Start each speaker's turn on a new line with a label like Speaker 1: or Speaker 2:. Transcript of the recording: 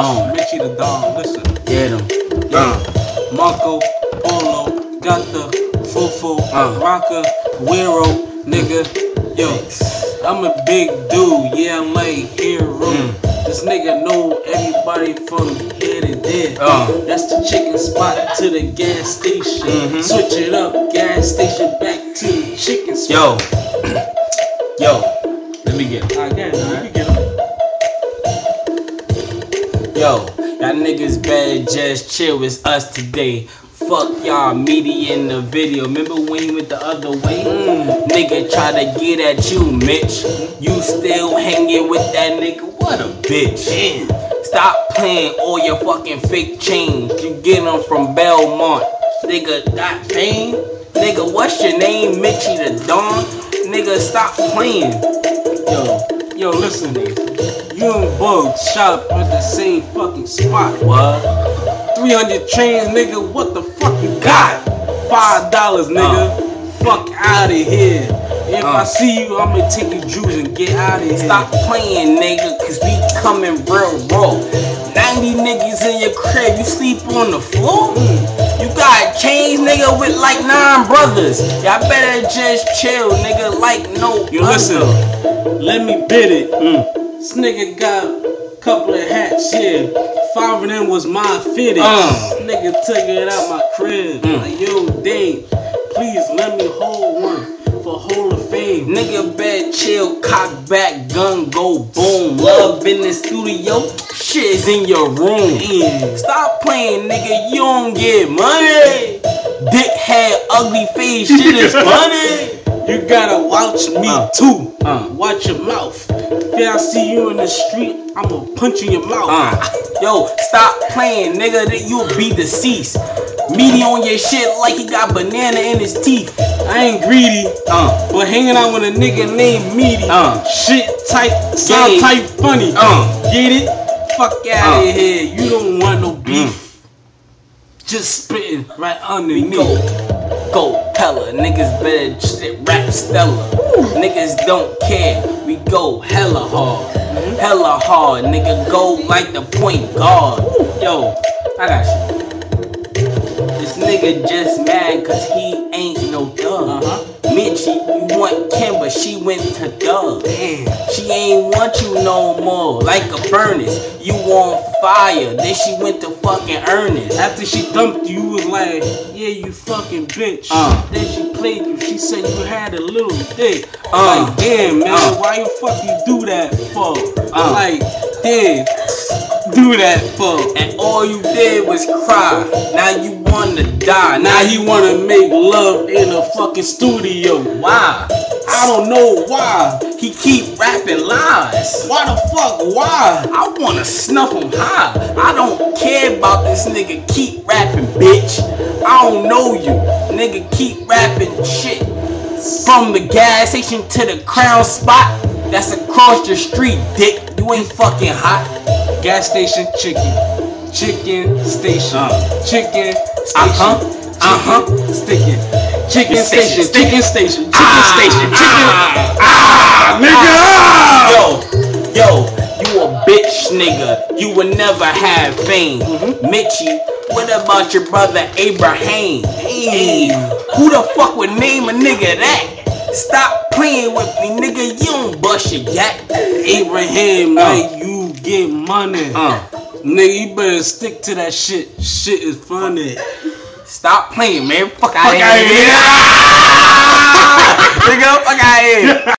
Speaker 1: Mitchie the Don, listen.
Speaker 2: Get him.
Speaker 1: Marco, Polo, got the Fofo, Rocker, Wero, nigga. Yo, I'm a big dude, yeah, I'm like hero. This nigga know everybody from here to there. That's the chicken spot to the gas station. Switch it up, gas station back to the chicken spot.
Speaker 2: Yo, let me get him.
Speaker 1: Again, let me get him.
Speaker 2: Yo, y'all niggas better just chill, it's us today. Fuck y'all media in the video. Remember when he went the other way? Nigga try to get at you, Mitch. You still hanging with that nigga? What a bitch. Stop playing all your fucking fake chains. You get them from Belmont. Nigga got fame? Nigga, what's your name? Mitchie the Don? Nigga, stop playing.
Speaker 1: Yo, listen. You and Bugs shot up at the same fucking spot.
Speaker 2: What?
Speaker 1: 300 trains, nigga, what the fuck you got? $5, nigga. Fuck out of here. If I see you, I'ma take your juice and get out of here.
Speaker 2: Stop playing, nigga, cause we coming real raw. 90 niggas in your crib, you sleep on the floor? You got chains, nigga, with like 9 brothers. Y'all better just chill, nigga, like no
Speaker 1: Yo, listen, let me bid it. This nigga got a couple of hats here. 5 of them was my fitted. Nigga took it out my crib. Like, yo, Dave, please let me hold one for Hall of Fame.
Speaker 2: Nigga, better chill, cock back, gun go boom. Love in the studio, shit is in your room. Stop playing, nigga, you don't get money. Dick head, ugly face, shit is funny.
Speaker 1: You gotta watch me too. Watch your mouth. If I see you in the street, I'ma punch in your mouth.
Speaker 2: Yo, stop playing, nigga, that you'll be deceased. Meaty on your shit like he got banana in his teeth.
Speaker 1: I ain't greedy, but hanging out with a nigga named Meaty. Shit type, sound type funny. Get it? Fuck out of here. You don't want no beef. Just spitting right underneath.
Speaker 2: Go Pella, niggas better shit rap Stella. Niggas don't care, we go hella hard. Hella hard, nigga, go like the point guard. Yo, I got you. This nigga just mad cause he ain't no dog. Mitchie, you want Kim, but she went to Doug. She ain't want you no more, like a furnace. You on fire, then she went to fucking Ernest.
Speaker 1: After she dumped you, you was like, yeah, you fucking bitch. Then she played you, she said you had a little dick. Like, damn, man, why you fucking do that for? Like, damn, do that for?
Speaker 2: And all you did was cry. Now you wanna die.
Speaker 1: Now he wanna make love in a fucking studio.
Speaker 2: Why?
Speaker 1: I don't know why.
Speaker 2: He keep rapping lies.
Speaker 1: Why the fuck? Why?
Speaker 2: I wanna snuff him high. I don't care about this nigga. Keep rapping, bitch. I don't know you. Nigga, keep rapping shit. From the gas station to the Crown spot. That's across the street, dick. You ain't fucking hot.
Speaker 1: Gas station chicken. Chicken station. Chicken station. Sticking. Chicken station. Chicken station. Chicken station. Chicken. Nigga!
Speaker 2: Yo, you a bitch, nigga. You would never have fame. Mitchie, what about your brother Abraham? Hey, who the fuck would name a nigga that? Stop playing with me, nigga. You don't bust your gat.
Speaker 1: Abraham, like you get money. Nigga, you better stick to that shit. Shit is funny.
Speaker 2: Stop playing, man. Fuck out of here.
Speaker 1: Nigga, fuck out of here.